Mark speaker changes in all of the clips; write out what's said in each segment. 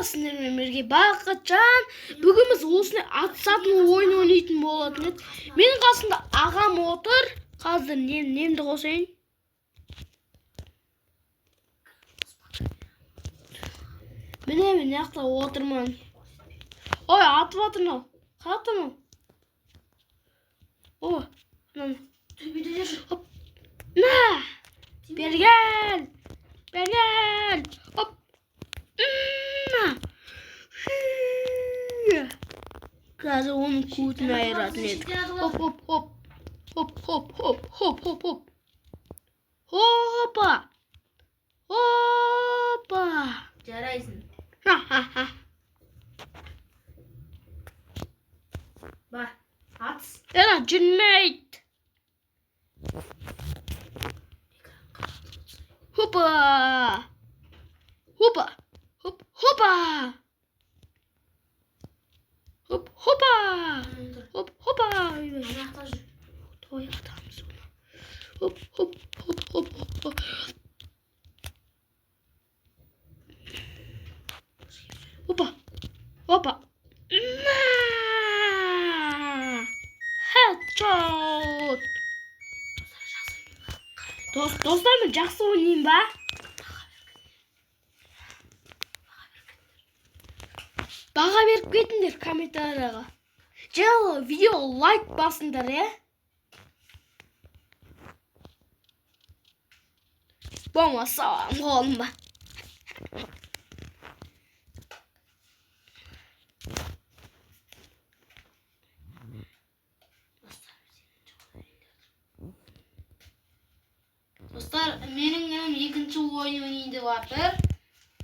Speaker 1: Синемерге бақытжан бүгініміз осыны атсатын ойын ойнайтын болатын еді. Менің қасымда ағам отыр. Қазір немді қосайын? Міне мен яқта отырмын. Ой, атып атырмын. Қатымын. О, хоп. На! Бергел! Бергел! Хоп! Қазір оның көтін айыратын едік. Хоп, хоп, хоп. Хоп, хоп, хоп, хоп, хоп, хоп. Хопа! Хопа!
Speaker 2: Жарайсың.
Speaker 1: Ха-ха-ха.
Speaker 2: Бар, атыс.
Speaker 1: Эра, жүрмейді. Хопа! Хопа! Хоп, хопа! Хоп, хопа! Хоп, хопа!
Speaker 2: Аяқта жүр.
Speaker 1: Той атамыз оны. Хоп, хоп, хоп, хоп, хоп. Hoppa, hoppa. Headshot. Dostlarım жақсы ойнайын ба? Баға беріп кетіңдер комментарияға. Және видео лайк басыңдар, Болмаса қолым ба.
Speaker 2: Достар, менің екінші ойын ойнайын деп жатыр.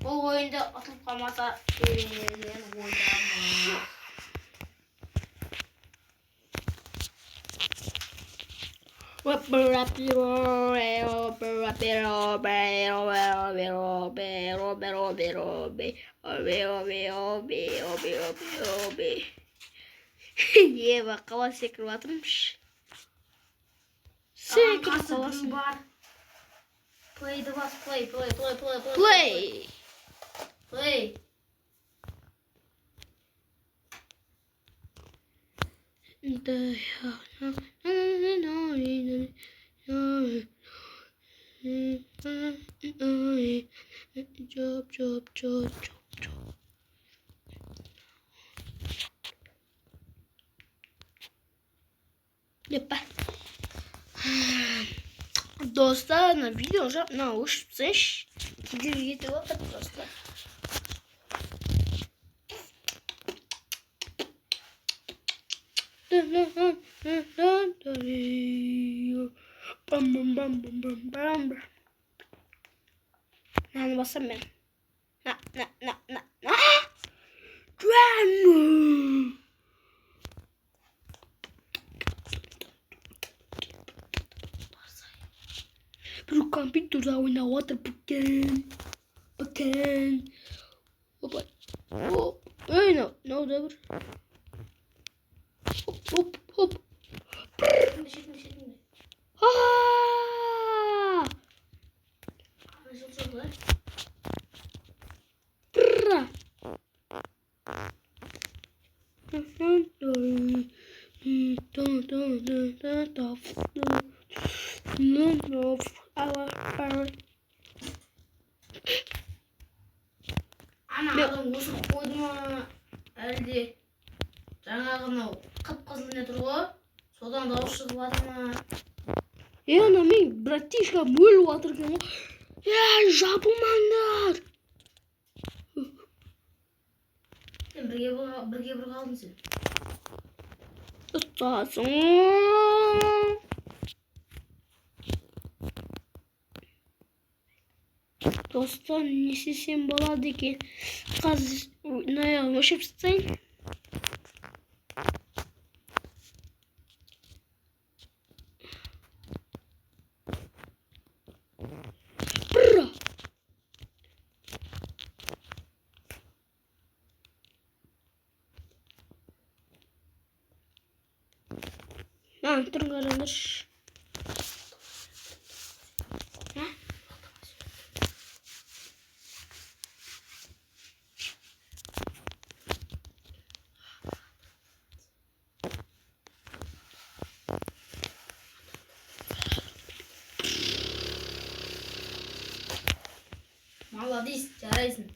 Speaker 2: Бұл ойында ұтылып қалмаса мен ойнамын.
Speaker 1: Ева, қалай секіріп жатырмыш? Секіріп қаласың.
Speaker 2: Play the boss, play. Play.
Speaker 1: Job. Епа. Dostlar, на видео уже наушиться. Видите, вот так просто. Надо басам мен. На. Бір компьютерда ойнап отыр бүкен. Опа. Ей, мынау да бір. Хоп.
Speaker 2: Шетінде. Ана адам осы қойды ма әлде жаңағы мынау қып-қызыл не тұр ғой, содан дауыс шығып жатыр ма?
Speaker 1: Ана мен братишка өліп жатыр екен ғой. Жабылмаңдар.
Speaker 2: Сен бірге бір қалдың сен.
Speaker 1: Ұстасың. Dostlar, не істесем болады екен? Қазір аяғын өшіп тастайын. Тұрың қараңдар.
Speaker 2: молодец, жарайсың.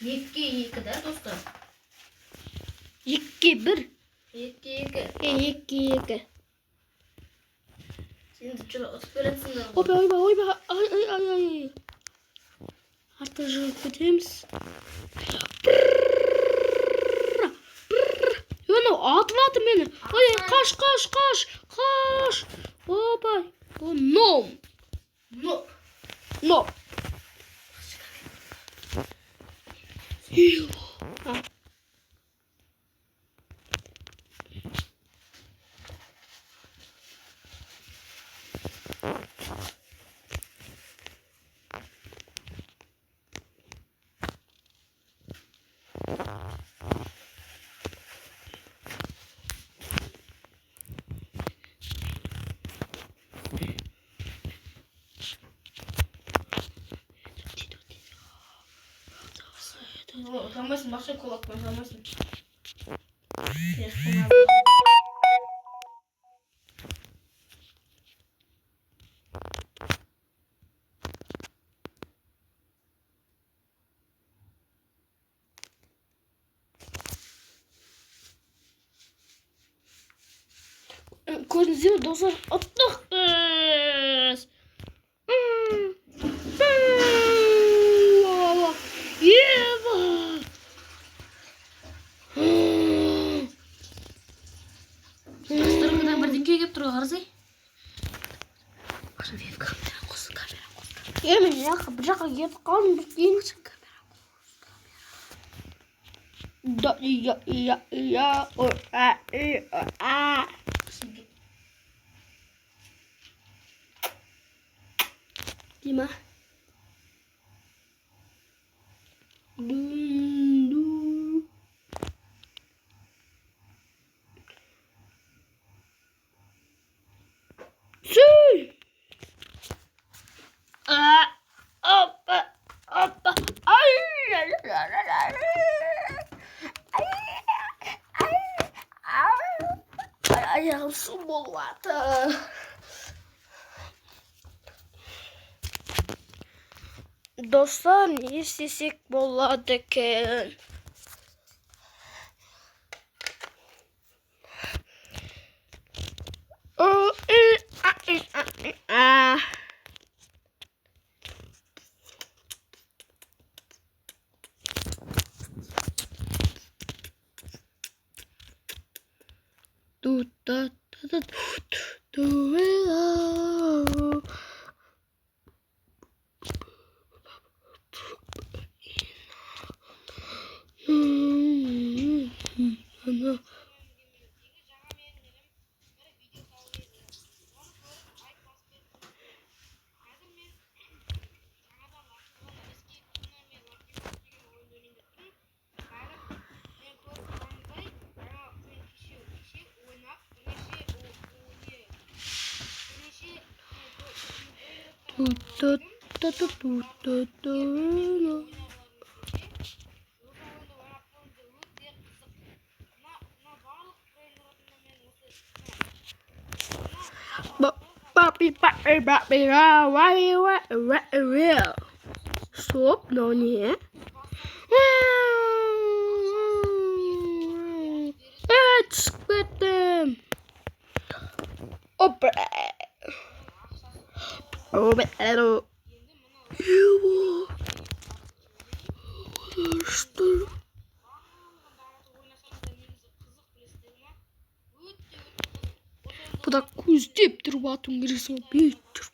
Speaker 2: Екі да достар.
Speaker 1: 2-1.
Speaker 2: 2.
Speaker 1: 2.
Speaker 2: Сен жүр ұтып бересіңдер ғой.
Speaker 1: Ойбай. Ай. Арта жүріп кетеміз. Анау атып жатыр мені. Ой, қаш. Ойбай. No.
Speaker 2: Tamamsın, başka kulak koy, tamamsın.
Speaker 1: Gördünüz mü dostlar? Attık biz.
Speaker 2: Бастырыңғыдан бірдеңке кеп тұр қарасай.
Speaker 1: Мен бір жаққа кетіп қалдым, бір кейін Дима. Hoppa. Ayağım su boladı. Dostlar, ne istesek boladı ki? Stop, no niye? Evet, sıkıldım. Hoppa. Hello. Bu da kuz deyip dur batım birisi büyüktür.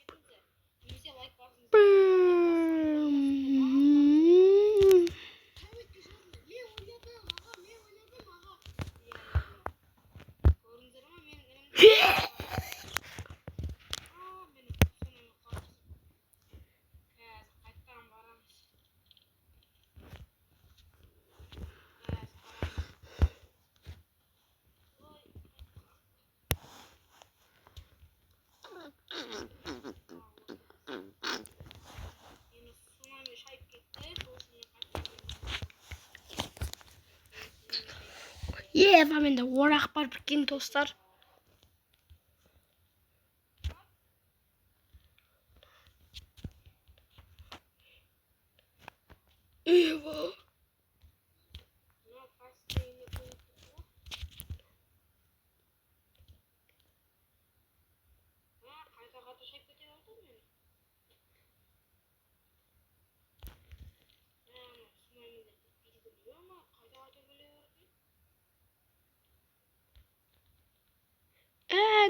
Speaker 1: Var bende orak var bikin dostlar. Эва.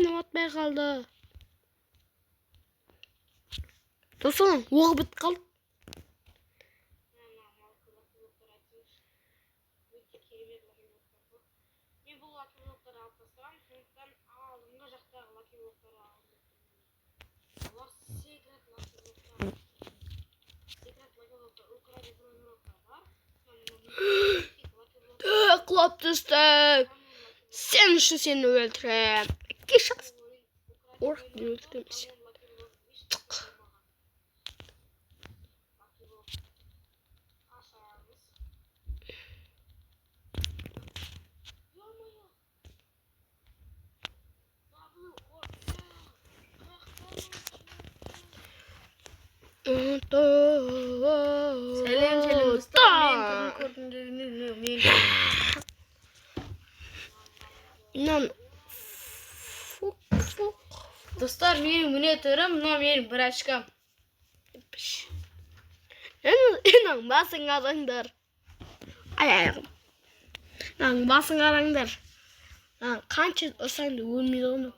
Speaker 1: Ne atmaya kaldı? Dostum, oğul bit kaldı. Klap düştü. Sen şu seni öldüreyim. İki şans. Ork beni öldüremez.
Speaker 2: Selam dostlar. Men
Speaker 1: İnan. Fuk.
Speaker 2: dostlar mening miniatyuram, mına mening bir ochkam.
Speaker 1: İnan basın arangdır. Ay ayağım. Lan basın arangdır. Lan kança olsan da ölmüyor onu.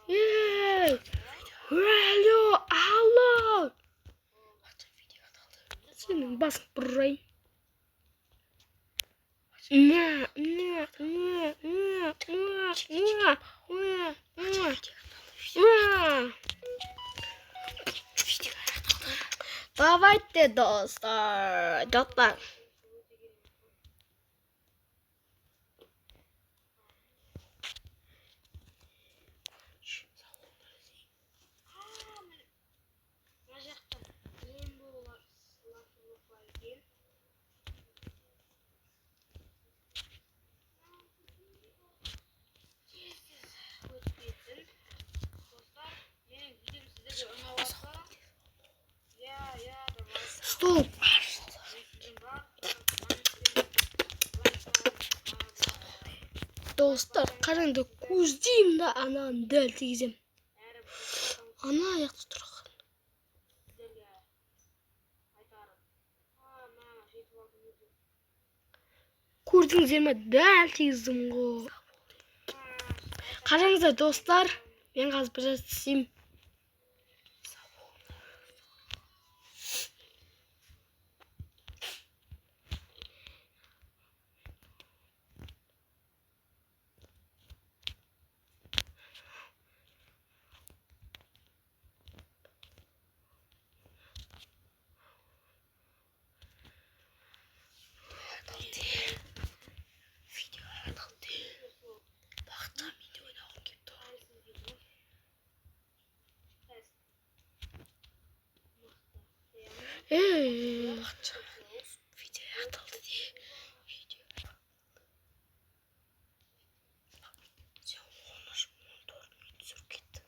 Speaker 1: Yey. Hello Allah. Senin basın burayı. Давайте, достар. Стоп. Dostlar, karında kuzdayım da anam deltiyizim. Ana ayakta durak. Kurdun zeme deltiyizim go. Karınıza dostlar, ben gaz biraz sim. Videoya atıldı diye. Sen konuş, motor sür git.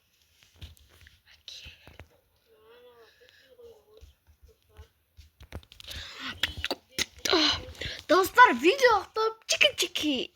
Speaker 1: Dostlar video attım. Çıkın.